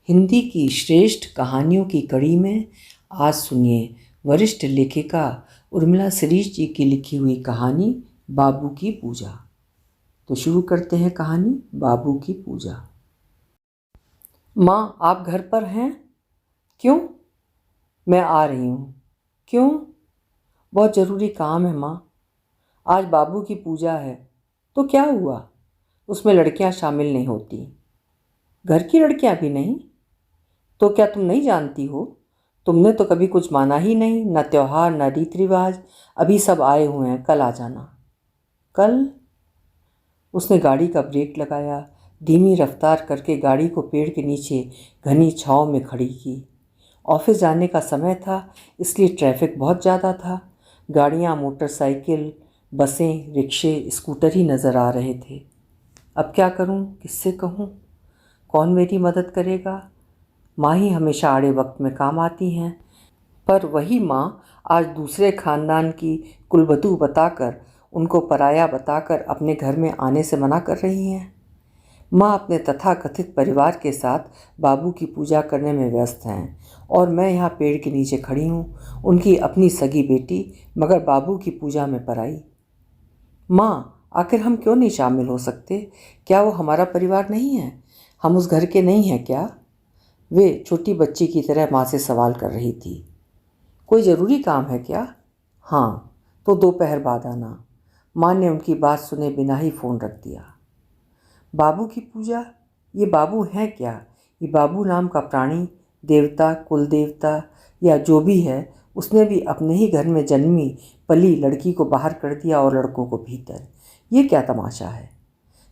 हिंदी की श्रेष्ठ कहानियों की कड़ी में आज सुनिए वरिष्ठ लेखिका उर्मिला शिरीष जी की लिखी हुई कहानी बाबू की पूजा। तो शुरू करते हैं कहानी बाबू की पूजा। माँ, आप घर पर हैं? क्यों? मैं आ रही हूँ। क्यों? बहुत ज़रूरी काम है माँ। आज बाबू की पूजा है। तो क्या हुआ? उसमें लड़कियाँ शामिल नहीं होती। घर की लड़कियाँ भी नहीं? तो क्या तुम नहीं जानती हो? तुमने तो कभी कुछ माना ही नहीं, न त्योहार न रीति रिवाज। अभी सब आए हुए हैं, कल आ जाना। कल? उसने गाड़ी का ब्रेक लगाया, धीमी रफ्तार करके गाड़ी को पेड़ के नीचे घनी छांव में खड़ी की। ऑफिस जाने का समय था, इसलिए ट्रैफिक बहुत ज़्यादा था। गाड़ियाँ, मोटरसाइकिल, बसें, रिक्शे, स्कूटर ही नज़र आ रहे थे। अब क्या करूँ, किससे कहूँ? कौन मेरी मदद करेगा? माँ ही हमेशा आड़े वक्त में काम आती हैं, पर वही माँ आज दूसरे खानदान की कुलवधू बताकर, उनको पराया बताकर अपने घर में आने से मना कर रही हैं। माँ अपने तथाकथित परिवार के साथ बाबू की पूजा करने में व्यस्त हैं और मैं यहाँ पेड़ के नीचे खड़ी हूँ, उनकी अपनी सगी बेटी, मगर बाबू की पूजा में पराई। माँ, आखिर हम क्यों नहीं शामिल हो सकते? क्या वो हमारा परिवार नहीं है? हम उस घर के नहीं हैं क्या? वे छोटी बच्ची की तरह माँ से सवाल कर रही थी। कोई ज़रूरी काम है क्या? हाँ, तो दोपहर बाद आना। माँ ने उनकी बात सुने बिना ही फ़ोन रख दिया। बाबू की पूजा? ये बाबू हैं क्या? ये बाबू नाम का प्राणी, देवता, कुल देवता या जो भी है, उसने भी अपने ही घर में जन्मी पली लड़की को बाहर कर दिया और लड़कों को भीतर। ये क्या तमाशा है?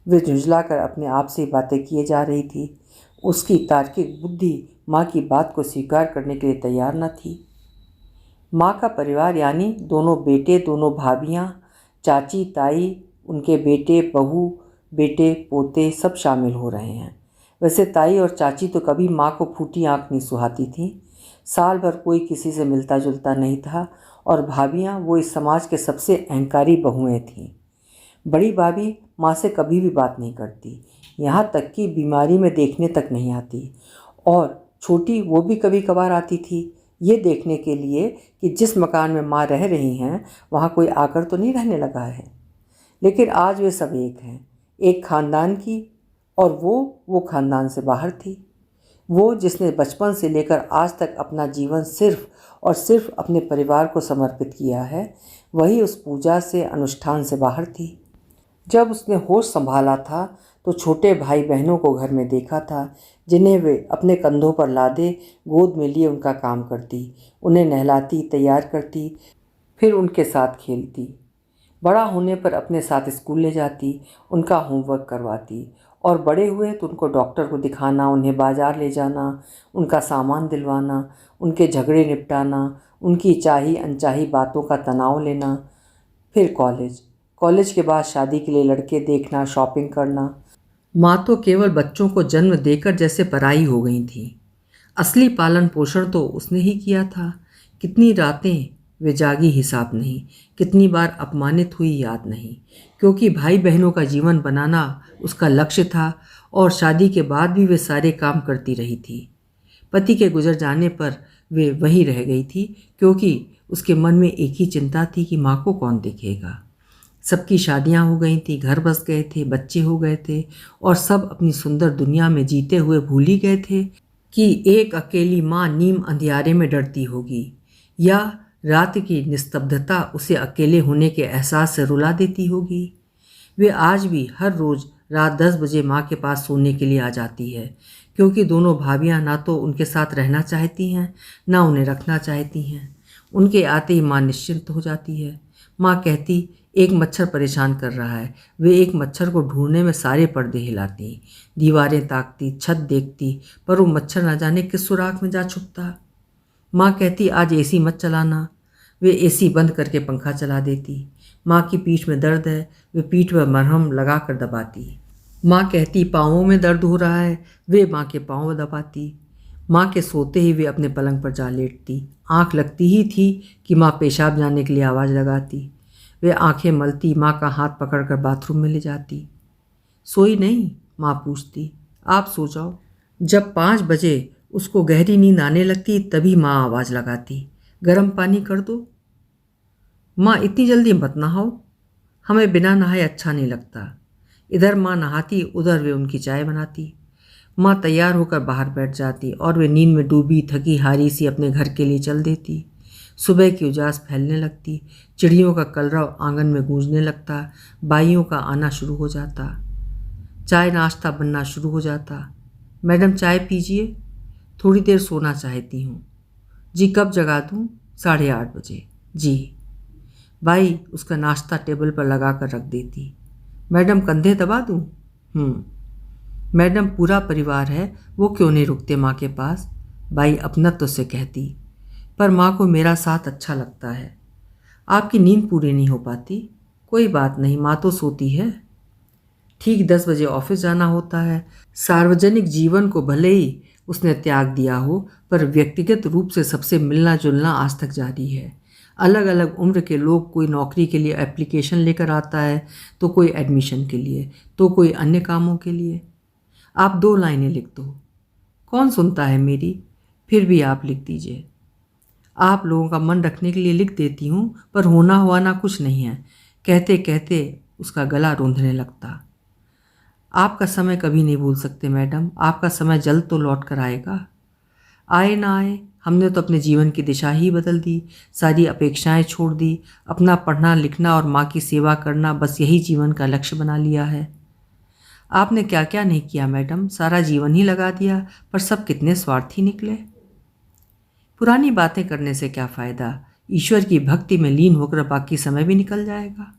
वे झुंझलाकर अपने आप से बातें किए जा रही थी। उसकी तार्किक बुद्धि माँ की बात को स्वीकार करने के लिए तैयार न थी। माँ का परिवार यानी दोनों बेटे, दोनों भाभियाँ, चाची, ताई, उनके बेटे, बहू, बेटे, पोते सब शामिल हो रहे हैं। वैसे ताई और चाची तो कभी माँ को फूटी आँख नहीं सुहाती थीं। साल भर कोई किसी से मिलता जुलता नहीं था और भाभियाँ वो इस समाज के सबसे अहंकारी बहुएँ थीं। बड़ी भाभी माँ से कभी भी बात नहीं करती, यहाँ तक कि बीमारी में देखने तक नहीं आती, और छोटी वो भी कभी कभार आती थी, ये देखने के लिए कि जिस मकान में माँ रह रही हैं वहाँ कोई आकर तो नहीं रहने लगा है। लेकिन आज वे सब एक हैं, एक खानदान की, और वो खानदान से बाहर थी। वो जिसने बचपन से लेकर आज तक अपना जीवन सिर्फ और सिर्फ अपने परिवार को समर्पित किया है, वही उस पूजा से, अनुष्ठान से बाहर थी। जब उसने होश संभाला था तो छोटे भाई बहनों को घर में देखा था, जिन्हें वे अपने कंधों पर लादे गोद में लिए उनका काम करती, उन्हें नहलाती, तैयार करती, फिर उनके साथ खेलती। बड़ा होने पर अपने साथ स्कूल ले जाती, उनका होमवर्क करवाती, और बड़े हुए तो उनको डॉक्टर को दिखाना, उन्हें बाज़ार ले जाना, उनका सामान दिलवाना, उनके झगड़े निपटाना, उनकी चाही अनचाही बातों का तनाव लेना। फिर कॉलेज के बाद शादी के लिए लड़के देखना, शॉपिंग करना। माँ तो केवल बच्चों को जन्म देकर जैसे पराई हो गई थी। असली पालन पोषण तो उसने ही किया था। कितनी रातें वे जागी हिसाब नहीं, कितनी बार अपमानित हुई याद नहीं, क्योंकि भाई बहनों का जीवन बनाना उसका लक्ष्य था और शादी के बाद भी वे सारे काम करती रही थी। पति के गुजर जाने पर वे वहीं रह गई थी, क्योंकि उसके मन में एक ही चिंता थी कि माँ को कौन देखेगा। सबकी शादियां हो गई थी, घर बस गए थे, बच्चे हो गए थे, और सब अपनी सुंदर दुनिया में जीते हुए भूल ही गए थे कि एक अकेली माँ नीम अंधियारे में डरती होगी, या रात की निस्तब्धता उसे अकेले होने के एहसास से रुला देती होगी। वे आज भी हर रोज़ रात 10 बजे माँ के पास सोने के लिए आ जाती है, क्योंकि दोनों भाभियाँ ना तो उनके साथ रहना चाहती हैं, ना उन्हें रखना चाहती हैं। उनके आते ही माँ निश्चिंत हो जाती है। माँ कहती, एक मच्छर परेशान कर रहा है। वे एक मच्छर को ढूंढने में सारे पर्दे हिलाती, दीवारें ताकती, छत देखती, पर वो मच्छर न जाने किस सुराख में जा छुपता। माँ कहती, आज एसी मत चलाना। वे एसी बंद करके पंखा चला देती। माँ की पीठ में दर्द है, वे पीठ पर मरहम लगा कर दबाती। माँ कहती, पाँवों में दर्द हो रहा है, वे माँ के पाँव दबाती। माँ के सोते ही वे अपने पलंग पर जा लेटती। आँख लगती ही थी कि माँ पेशाब जाने के लिए आवाज़ लगाती। वे आंखें मलती, माँ का हाथ पकड़कर बाथरूम में ले जाती। सोई नहीं? माँ पूछती। आप सो जाओ। जब 5 बजे उसको गहरी नींद आने लगती तभी माँ आवाज़ लगाती, गर्म पानी कर दो। माँ इतनी जल्दी मत नहाओ, हमें बिना नहाए अच्छा नहीं लगता। इधर माँ नहाती, उधर वे उनकी चाय बनाती। माँ तैयार होकर बाहर बैठ जाती और वे नींद में डूबी थकी हारी सी अपने घर के लिए चल देती। सुबह की उजास फैलने लगती, चिड़ियों का कलरव आंगन में गूंजने लगता, बाइयों का आना शुरू हो जाता, चाय नाश्ता बनना शुरू हो जाता। मैडम चाय पीजिए, थोड़ी देर सोना चाहती हूँ। जी कब जगा दूँ? 8:30 बजे। जी। बाई उसका नाश्ता टेबल पर लगा कर रख देती। मैडम कंधे दबा दूँ? मैडम पूरा परिवार है, वो क्यों नहीं रुकते माँ के पास? बाई अपनत्व से कहती। पर माँ को मेरा साथ अच्छा लगता है। आपकी नींद पूरी नहीं हो पाती? कोई बात नहीं, माँ तो सोती है। ठीक 10 बजे ऑफिस जाना होता है। सार्वजनिक जीवन को भले ही उसने त्याग दिया हो, पर व्यक्तिगत रूप से सबसे मिलना जुलना आज तक जारी है। अलग अलग उम्र के लोग, कोई नौकरी के लिए एप्लीकेशन लेकर आता है, तो कोई एडमिशन के लिए, तो कोई अन्य कामों के लिए। आप 2 लाइनें लिख दो। कौन सुनता है मेरी? फिर भी आप लिख दीजिए। आप लोगों का मन रखने के लिए लिख देती हूँ, पर होना हुआना कुछ नहीं है। कहते कहते उसका गला रूंधने लगता। आपका समय कभी नहीं भूल सकते मैडम, आपका समय जल्द तो लौट कर आएगा। आए ना आए, हमने तो अपने जीवन की दिशा ही बदल दी, सारी अपेक्षाएं छोड़ दी, अपना पढ़ना लिखना और माँ की सेवा करना बस यही जीवन का लक्ष्य बना लिया है। आपने क्या क्या नहीं किया मैडम, सारा जीवन ही लगा दिया, पर सब कितने स्वार्थी निकले। पुरानी बातें करने से क्या फ़ायदा, ईश्वर की भक्ति में लीन होकर बाकी समय भी निकल जाएगा।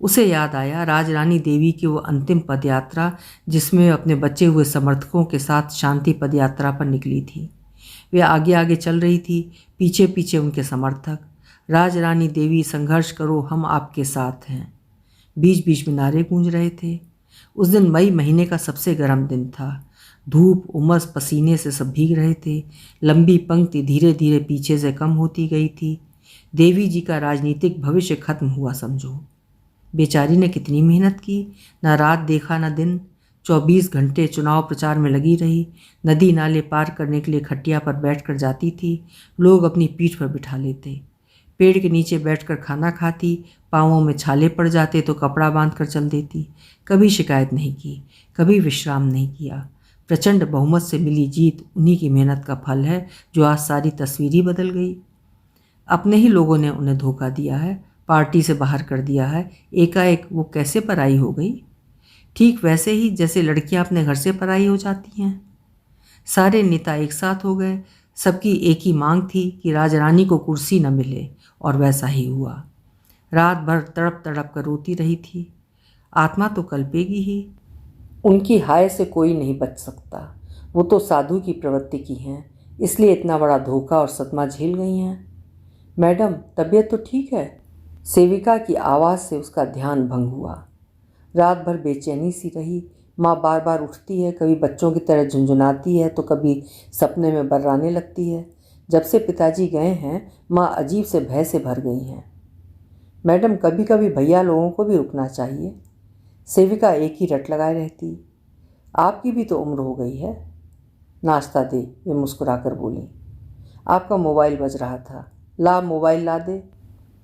उसे याद आया राजरानी देवी की वो अंतिम पदयात्रा, जिसमें वे अपने बचे हुए समर्थकों के साथ शांति पदयात्रा पर निकली थी। वे आगे आगे चल रही थी, पीछे पीछे उनके समर्थक। राजरानी देवी संघर्ष करो, हम आपके साथ हैं। बीच बीच में नारे गूंज रहे थे। उस दिन मई महीने का सबसे गर्म दिन था। धूप, उमस, पसीने से सब भीग रहे थे। लंबी पंक्ति धीरे धीरे पीछे से कम होती गई थी। देवी जी का राजनीतिक भविष्य खत्म हुआ समझो। बेचारी ने कितनी मेहनत की, ना रात देखा ना दिन, 24 घंटे चुनाव प्रचार में लगी रही। नदी नाले पार करने के लिए खटिया पर बैठकर जाती थी, लोग अपनी पीठ पर बिठा लेते। पेड़ के नीचे बैठकर खाना खाती, पाँवों में छाले पड़ जाते तो कपड़ा बांध कर चल देती। कभी शिकायत नहीं की, कभी विश्राम नहीं किया। प्रचंड बहुमत से मिली जीत उन्हीं की मेहनत का फल है, जो आज सारी तस्वीर ही बदल गई। अपने ही लोगों ने उन्हें धोखा दिया है, पार्टी से बाहर कर दिया है। एकाएक वो कैसे पराई हो गई? ठीक वैसे ही जैसे लड़कियां अपने घर से पराई हो जाती हैं। सारे नेता एक साथ हो गए, सबकी एक ही मांग थी कि राजरानी को कुर्सी न मिले, और वैसा ही हुआ। रात भर तड़प तड़प कर रोती रही थी। आत्मा तो कल्पेगी ही। उनकी हाय से कोई नहीं बच सकता। वो तो साधु की प्रवृत्ति की हैं, इसलिए इतना बड़ा धोखा और सदमा झेल गई हैं। मैडम तबीयत तो ठीक है? सेविका की आवाज़ से उसका ध्यान भंग हुआ। रात भर बेचैनी सी रही। माँ बार बार उठती है, कभी बच्चों की तरह झुंझुनाती है तो कभी सपने में बर्राने लगती है। जब से पिताजी गए हैं, माँ अजीब से भय से भर गई हैं। मैडम कभी कभी भैया लोगों को भी रुकना चाहिए। सेविका एक ही रट लगाए रहती। आपकी भी तो उम्र हो गई है। नाश्ता दे, वे मुस्कुराकर बोली। आपका मोबाइल बज रहा था, ला मोबाइल ला दे।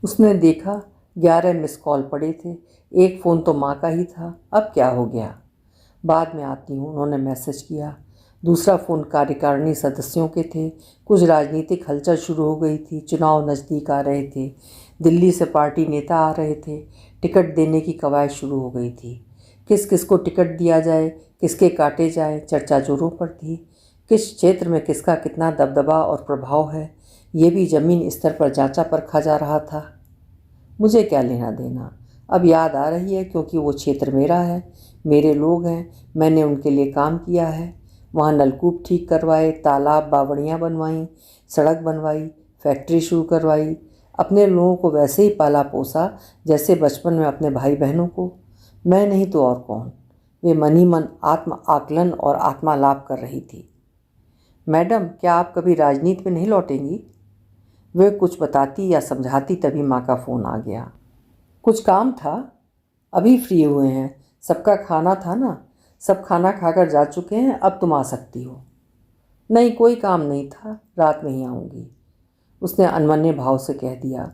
उसने देखा 11 मिस कॉल पड़े थे, एक फ़ोन तो माँ का ही था। अब क्या हो गया? बाद में आती हूँ, उन्होंने मैसेज किया। दूसरा फ़ोन कार्यकारिणी सदस्यों के थे। कुछ राजनीतिक हलचल शुरू हो गई थी, चुनाव नज़दीक आ रहे थे, दिल्ली से पार्टी नेता आ रहे थे, टिकट देने की कवायद शुरू हो गई थी। किस किस को टिकट दिया जाए, किसके काटे जाए, चर्चा जोरों पर थी। किस क्षेत्र में किसका कितना दबदबा और प्रभाव है, ये भी ज़मीन स्तर पर जांचा परखा जा रहा था। मुझे क्या लेना देना, अब याद आ रही है, क्योंकि वो क्षेत्र मेरा है, मेरे लोग हैं, मैंने उनके लिए काम किया है। वहाँ नलकूप ठीक करवाए, तालाब बावड़ियाँ बनवाईं, सड़क बनवाई, फैक्ट्री शुरू करवाई। अपने लोगों को वैसे ही पाला पोसा जैसे बचपन में अपने भाई बहनों को। मैं नहीं तो और कौन। वे मन ही मन आत्म आकलन और आत्मालाप कर रही थी। मैडम क्या आप कभी राजनीति में नहीं लौटेंगी? वे कुछ बताती या समझाती तभी माँ का फ़ोन आ गया। कुछ काम था? अभी फ्री हुए हैं, सबका खाना था ना, सब खाना खाकर जा चुके हैं, अब तुम आ सकती हो। नहीं, कोई काम नहीं था, रात में ही आऊँगी, उसने अनमने भाव से कह दिया।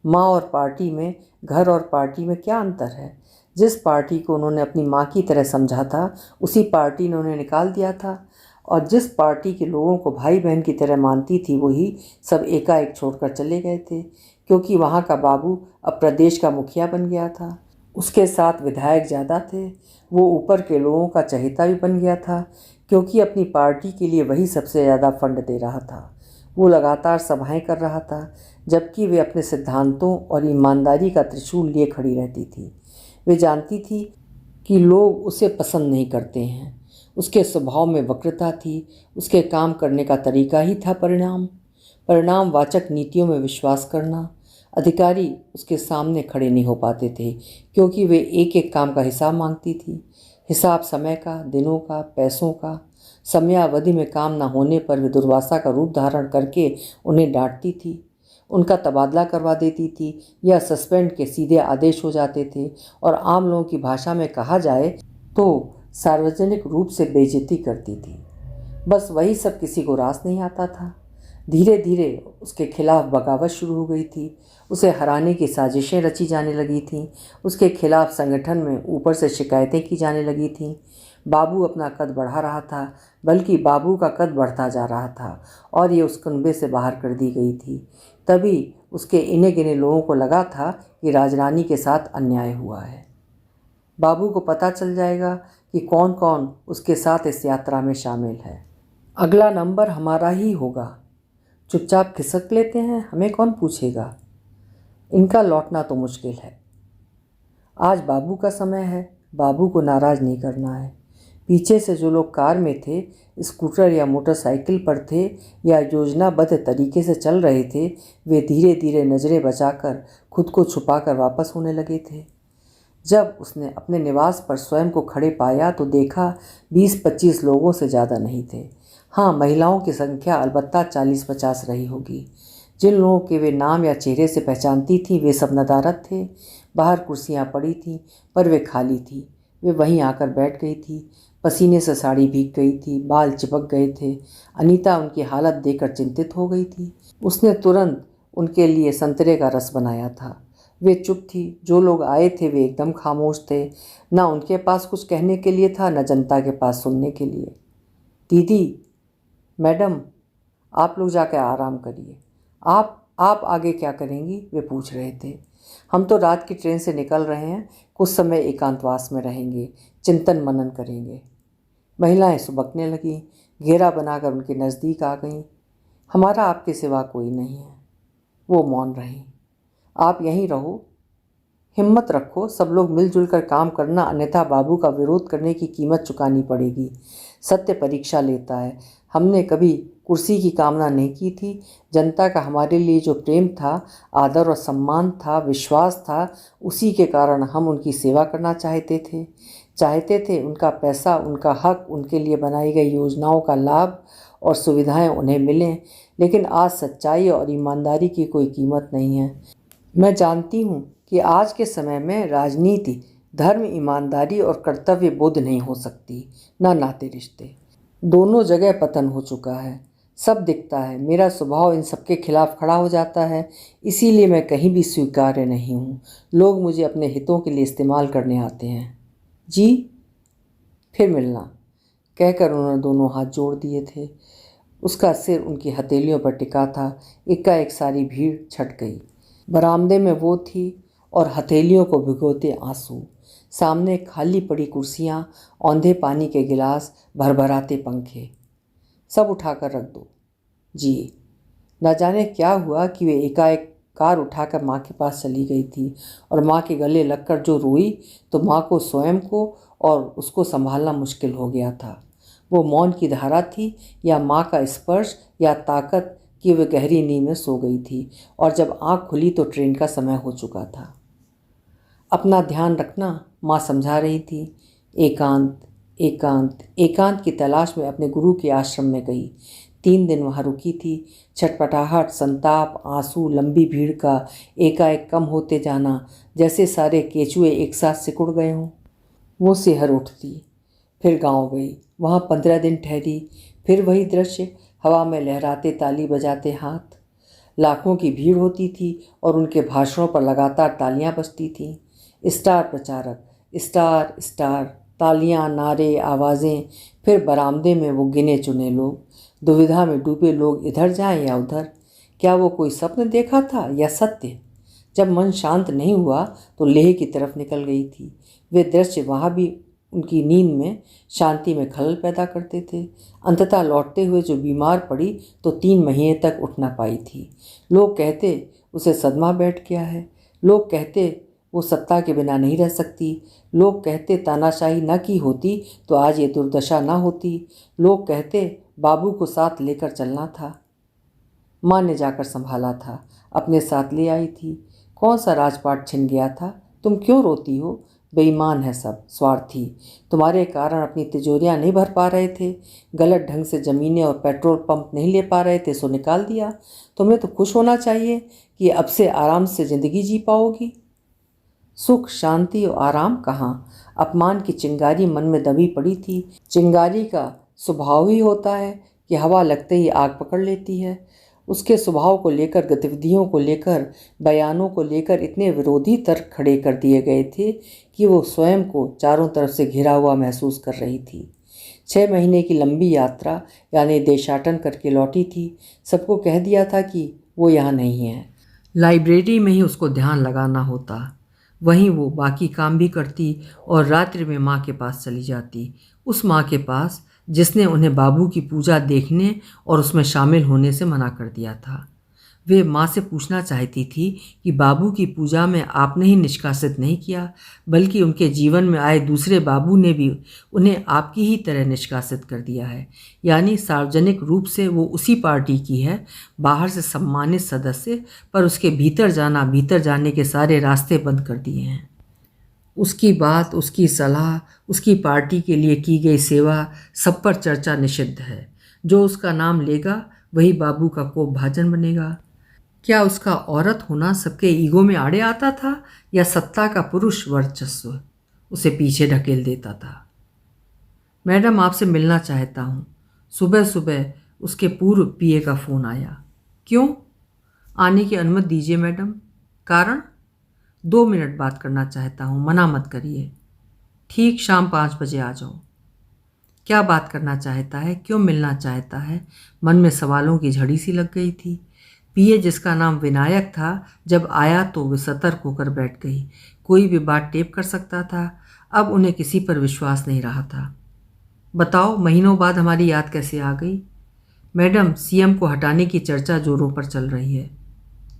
माँ और पार्टी में, घर और पार्टी में क्या अंतर है? जिस पार्टी को उन्होंने अपनी माँ की तरह समझा था, उसी पार्टी ने उन्हें निकाल दिया था, और जिस पार्टी के लोगों को भाई बहन की तरह मानती थी, वही सब एकाएक छोड़कर चले गए थे, क्योंकि वहाँ का बाबू अब प्रदेश का मुखिया बन गया था। उसके साथ विधायक ज़्यादा थे। वो ऊपर के लोगों का चहेता भी बन गया था, क्योंकि अपनी पार्टी के लिए वही सबसे ज़्यादा फंड दे रहा था। वो लगातार सभाएं कर रहा था, जबकि वे अपने सिद्धांतों और ईमानदारी का त्रिशूल लिए खड़ी रहती थी। वे जानती थी कि लोग उसे पसंद नहीं करते हैं। उसके स्वभाव में वक्रता थी, उसके काम करने का तरीका ही था परिणामवाचक नीतियों में विश्वास करना। अधिकारी उसके सामने खड़े नहीं हो पाते थे, क्योंकि वे एक एक काम का हिसाब मांगती थी। हिसाब समय का, दिनों का, पैसों का। समयावधि में काम न होने पर वे दुर्वासा का रूप धारण करके उन्हें डांटती थी, उनका तबादला करवा देती थी, या सस्पेंड के सीधे आदेश हो जाते थे, और आम लोगों की भाषा में कहा जाए तो सार्वजनिक रूप से बेइज्जती करती थी। बस वही सब किसी को रास नहीं आता था। धीरे धीरे उसके खिलाफ बगावत शुरू हो गई थी। उसे हराने की साजिशें रची जाने लगी थीं। उसके खिलाफ संगठन में ऊपर से शिकायतें की जाने लगी थीं। बाबू अपना कद बढ़ा रहा था, बल्कि बाबू का कद बढ़ता जा रहा था, और ये उस कुनबे से बाहर कर दी गई थी। तभी उसके इने गिने लोगों को लगा था कि राजरानी के साथ अन्याय हुआ है। बाबू को पता चल जाएगा कि कौन कौन उसके साथ इस यात्रा में शामिल है। अगला नंबर हमारा ही होगा। चुपचाप खिसक लेते हैं, हमें कौन पूछेगा। इनका लौटना तो मुश्किल है। आज बाबू का समय है, बाबू को नाराज़ नहीं करना है। पीछे से जो लोग कार में थे, स्कूटर या मोटरसाइकिल पर थे, या योजनाबद्ध तरीके से चल रहे थे, वे धीरे धीरे नज़रें बचाकर खुद को छुपाकर वापस होने लगे थे। जब उसने अपने निवास पर स्वयं को खड़े पाया तो देखा 20-25 लोगों से ज़्यादा नहीं थे। हाँ, महिलाओं की संख्या अलबत्ता 40-50 रही होगी। जिन लोगों के वे नाम या चेहरे से पहचानती थी, वे सब नदारद थे। बाहर कुर्सियाँ पड़ी थीं, पर वे खाली थी। वे वहीं आकर बैठ गई थी। पसीने से साड़ी भीग गई थी, बाल चिपक गए थे। अनीता उनकी हालत देखकर चिंतित हो गई थी। उसने तुरंत उनके लिए संतरे का रस बनाया था। वे चुप थी। जो लोग आए थे वे एकदम खामोश थे। न उनके पास कुछ कहने के लिए था, न जनता के पास सुनने के लिए। दीदी, मैडम, आप लोग जाकर आराम करिए। आप आगे क्या करेंगी? वे पूछ रहे थे। हम तो रात की ट्रेन से निकल रहे हैं, कुछ समय एकांतवास में रहेंगे, चिंतन मनन करेंगे। महिलाएं सुबकने लगीं, घेरा बनाकर उनके नज़दीक आ गईं। हमारा आपके सिवा कोई नहीं है। वो मौन रहीं। आप यहीं रहो, हिम्मत रखो, सब लोग मिलजुल कर काम करना, अन्यथा बाबू का विरोध करने की कीमत चुकानी पड़ेगी। सत्य परीक्षा लेता है। हमने कभी कुर्सी की कामना नहीं की थी। जनता का हमारे लिए जो प्रेम था, आदर और सम्मान था, विश्वास था, उसी के कारण हम उनकी सेवा करना चाहते थे उनका पैसा, उनका हक, उनके लिए बनाई गई योजनाओं का लाभ और सुविधाएं उन्हें मिलें। लेकिन आज सच्चाई और ईमानदारी की कोई कीमत नहीं है। मैं जानती हूँ कि आज के समय में राजनीति धर्म, ईमानदारी और कर्तव्य बोध नहीं हो सकती, ना नाते रिश्ते। दोनों जगह पतन हो चुका है। सब दिखता है। मेरा स्वभाव इन सबके खिलाफ खड़ा हो जाता है, इसीलिए मैं कहीं भी स्वीकार्य नहीं हूँ। लोग मुझे अपने हितों के लिए इस्तेमाल करने आते हैं। जी, फिर मिलना, कहकर उन्होंने दोनों हाथ जोड़ दिए थे। उसका सिर उनकी हथेलियों पर टिका था। एकाएक सारी भीड़ छट गई। बरामदे में वो थी और हथेलियों को भिगोते आंसू। सामने खाली पड़ी कुर्सियाँ, औंधे पानी के गिलास, भरभराते पंखे। सब उठाकर रख दो। जी। न जाने क्या हुआ कि वे एकाएक कार उठाकर माँ के पास चली गई थी, और माँ के गले लगकर जो रोई तो माँ को स्वयं को और उसको संभालना मुश्किल हो गया था। वो मौन की धारा थी, या माँ का स्पर्श, या ताकत कि वे गहरी नींद में सो गई थी, और जब आँख खुली तो ट्रेन का समय हो चुका था। अपना ध्यान रखना, माँ समझा रही थी। एकांत एकांत एकांत की तलाश में अपने गुरु के आश्रम में गई। 3 दिन वहाँ रुकी थी। छटपटाहट, संताप, आंसू, लंबी भीड़ का एकाएक कम होते जाना, जैसे सारे केचुए एक साथ सिकुड़ गए हों। वो सिहर उठती, फिर गांव गई, वहाँ 15 दिन ठहरी। फिर वही दृश्य, हवा में लहराते ताली बजाते हाथ। लाखों की भीड़ होती थी और उनके भाषणों पर लगातार तालियां बजती थीं। स्टार प्रचारक, स्टार स्टार, तालियां, नारे, आवाज़ें। फिर बरामदे में वो गिने चुने लोग, दुविधा में डूबे लोग, इधर जाएं या उधर। क्या वो कोई सपन देखा था या सत्य? जब मन शांत नहीं हुआ तो लेह की तरफ निकल गई थी। वे दृश्य वहाँ भी उनकी नींद में, शांति में खलल पैदा करते थे। अंततः लौटते हुए जो बीमार पड़ी तो 3 महीने तक उठ ना पाई थी। लोग कहते उसे सदमा बैठ गया है। लोग कहते वो सत्ता के बिना नहीं रह सकती। लोग कहते तानाशाही न की होती तो आज ये दुर्दशा ना होती। लोग कहते बाबू को साथ लेकर चलना था। माँ ने जाकर संभाला था, अपने साथ ले आई थी। कौन सा राजपाट छिन गया था? तुम क्यों रोती हो? बेईमान है सब, स्वार्थी। तुम्हारे कारण अपनी तिजोरियां नहीं भर पा रहे थे, गलत ढंग से ज़मीनें और पेट्रोल पंप नहीं ले पा रहे थे, सो निकाल दिया। तुम्हें तो खुश होना चाहिए कि अब से आराम से ज़िंदगी जी पाओगी। सुख, शांति और आराम कहाँ? अपमान की चिंगारी मन में दबी पड़ी थी। चिंगारी का स्वभाव ही होता है कि हवा लगते ही आग पकड़ लेती है। उसके स्वभाव को लेकर, गतिविधियों को लेकर, बयानों को लेकर इतने विरोधी तर्क खड़े कर दिए गए थे कि वो स्वयं को चारों तरफ से घिरा हुआ महसूस कर रही थी। 6 महीने की लंबी यात्रा यानी देशाटन करके लौटी थी। सबको कह दिया था कि वो यहाँ नहीं है। लाइब्रेरी में ही उसको ध्यान लगाना होता। वहीं वो बाकी काम भी करती और रात्रि में माँ के पास चली जाती। उस माँ के पास जिसने उन्हें बाबू की पूजा देखने और उसमें शामिल होने से मना कर दिया था। वे माँ से पूछना चाहती थी कि बाबू की पूजा में आपने ही निष्कासित नहीं किया, बल्कि उनके जीवन में आए दूसरे बाबू ने भी उन्हें आपकी ही तरह निष्कासित कर दिया है। यानी सार्वजनिक रूप से वो उसी पार्टी की है, बाहर से सम्मानित सदस्य, पर उसके भीतर जाने के सारे रास्ते बंद कर दिए हैं। उसकी बात, उसकी सलाह, उसकी पार्टी के लिए की गई सेवा, सब पर चर्चा निषिद्ध है। जो उसका नाम लेगा वही बाबू का कोप भाजन बनेगा। क्या उसका औरत होना सबके ईगो में आड़े आता था या सत्ता का पुरुष वर्चस्व उसे पीछे ढकेल देता था? मैडम, आपसे मिलना चाहता हूँ। सुबह सुबह उसके पूर्व पीए का फ़ोन आया। क्यों? आने की अनुमति दीजिए मैडम। कारण? 2 मिनट बात करना चाहता हूँ, मना मत करिए। ठीक, शाम 5 बजे आ जाओ। क्या बात करना चाहता है? क्यों मिलना चाहता है? मन में सवालों की झड़ी सी लग गई थी। पीए, जिसका नाम विनायक था, जब आया तो वे सतर्क होकर बैठ गई। कोई भी बात टेप कर सकता था। अब उन्हें किसी पर विश्वास नहीं रहा था। बताओ, महीनों बाद हमारी याद कैसे आ गई? मैडम, सीएम को हटाने की चर्चा जोरों पर चल रही है।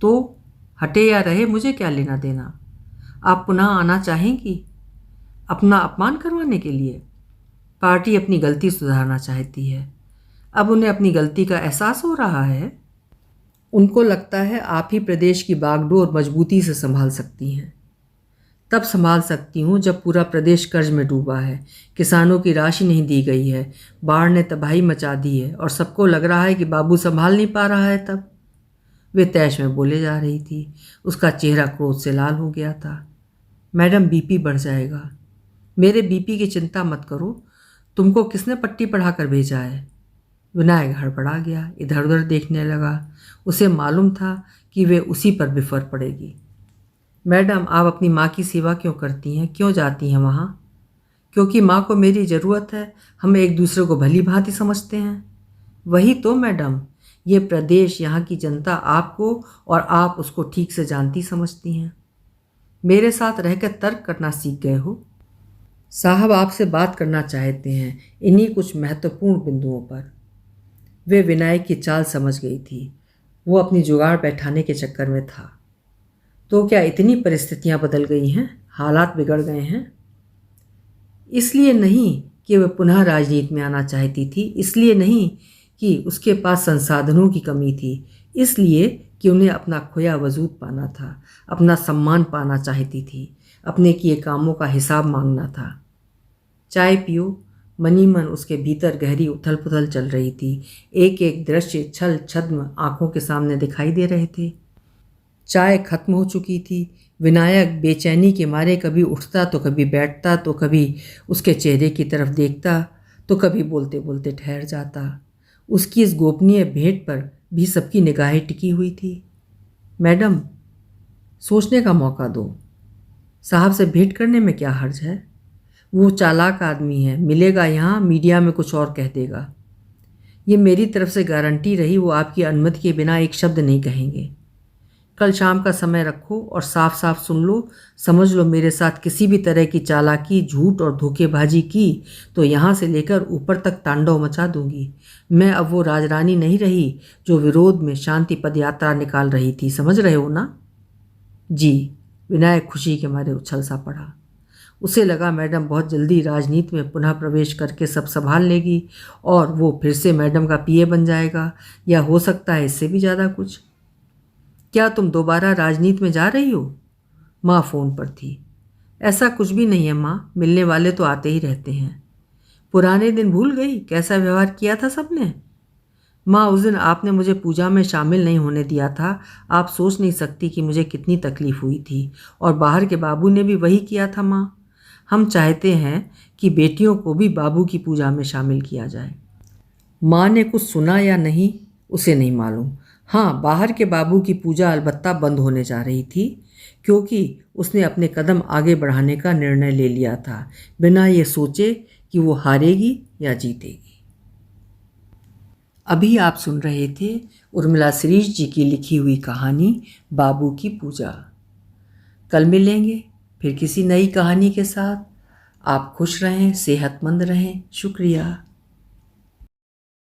तो हटे या रहे, मुझे क्या लेना देना? आप पुनः आना चाहेंगी अपना अपमान करवाने के लिए? पार्टी अपनी गलती सुधारना चाहती है। अब उन्हें अपनी गलती का एहसास हो रहा है। उनको लगता है आप ही प्रदेश की बागडोर मजबूती से संभाल सकती हैं। तब संभाल सकती हूँ जब पूरा प्रदेश कर्ज में डूबा है, किसानों की राशि नहीं दी गई है, बाढ़ ने तबाही मचा दी है और सबको लग रहा है कि बाबू संभाल नहीं पा रहा है। तब वे तैश में बोले जा रही थी। उसका चेहरा क्रोध से लाल हो गया था। मैडम, बीपी बढ़ जाएगा। मेरे बीपी की चिंता मत करो। तुमको किसने पट्टी पढ़ा कर भेजा है? विनायक हड़बड़ा गया, इधर उधर देखने लगा। उसे मालूम था कि वे उसी पर बिफर पड़ेगी। मैडम, आप अपनी माँ की सेवा क्यों करती हैं? क्यों जाती हैं वहाँ? क्योंकि माँ को मेरी ज़रूरत है। हम एक दूसरे को भली भांति समझते हैं। वही तो मैडम, ये प्रदेश, यहाँ की जनता आपको और आप उसको ठीक से जानती समझती हैं। मेरे साथ रहकर तर्क करना सीख गए हो। साहब, आपसे बात करना चाहते हैं इन्हीं कुछ महत्वपूर्ण बिंदुओं पर। वे विनायक की चाल समझ गई थी। वो अपनी जुगाड़ बैठाने के चक्कर में था। तो क्या इतनी परिस्थितियां बदल गई हैं, हालात बिगड़ गए हैं? इसलिए नहीं कि वह पुनः राजनीति में आना चाहती थी, इसलिए नहीं कि उसके पास संसाधनों की कमी थी, इसलिए कि उन्हें अपना खोया वजूद पाना था, अपना सम्मान पाना चाहती थी, अपने किए कामों का हिसाब मांगना था। चाय पियो। मनी मन उसके भीतर गहरी उथल पुथल चल रही थी। एक एक दृश्य छल छद्म आंखों के सामने दिखाई दे रहे थे। चाय खत्म हो चुकी थी। विनायक बेचैनी के मारे कभी उठता तो कभी बैठता, तो कभी उसके चेहरे की तरफ देखता, तो कभी बोलते बोलते ठहर जाता। उसकी इस गोपनीय भेंट पर भी सबकी निगाहें टिकी हुई थी। मैडम, सोचने का मौका दो। साहब से भेंट करने में क्या हर्ज है? वो चालाक आदमी है, मिलेगा यहाँ, मीडिया में कुछ और कह देगा। ये मेरी तरफ से गारंटी रही, वो आपकी अनुमति के बिना एक शब्द नहीं कहेंगे। कल शाम का समय रखो और साफ साफ सुन लो, समझ लो मेरे साथ किसी भी तरह की चालाकी, झूठ और धोखेबाजी की तो यहाँ से लेकर ऊपर तक तांडव मचा दूंगी। मैं अब वो राजरानी नहीं रही जो विरोध में शांति पद यात्रा निकाल रही थी, समझ रहे हो ना? जी। विनायक खुशी के मारे उछल सा पड़ा। उसे लगा मैडम बहुत जल्दी राजनीति में पुनः प्रवेश करके सब संभाल लेगी और वो फिर से मैडम का पीए बन जाएगा, या हो सकता है इससे भी ज़्यादा कुछ। क्या तुम दोबारा राजनीति में जा रही हो? माँ फ़ोन पर थी। ऐसा कुछ भी नहीं है माँ, मिलने वाले तो आते ही रहते हैं। पुराने दिन भूल गई, कैसा व्यवहार किया था सबने? माँ, उस दिन आपने मुझे पूजा में शामिल नहीं होने दिया था। आप सोच नहीं सकती कि मुझे कितनी तकलीफ़ हुई थी, और बाहर के बाबू ने भी वही किया था माँ। हम चाहते हैं कि बेटियों को भी बाबू की पूजा में शामिल किया जाए। माँ ने कुछ सुना या नहीं उसे नहीं मालूम। हाँ, बाहर के बाबू की पूजा अलबत्ता बंद होने जा रही थी, क्योंकि उसने अपने कदम आगे बढ़ाने का निर्णय ले लिया था, बिना ये सोचे कि वो हारेगी या जीतेगी। अभी आप सुन रहे थे उर्मिला शिरीष जी की लिखी हुई कहानी बाबू की पूजा। कल मिलेंगे फिर किसी नई कहानी के साथ। आप खुश रहें, सेहतमंद रहें। शुक्रिया।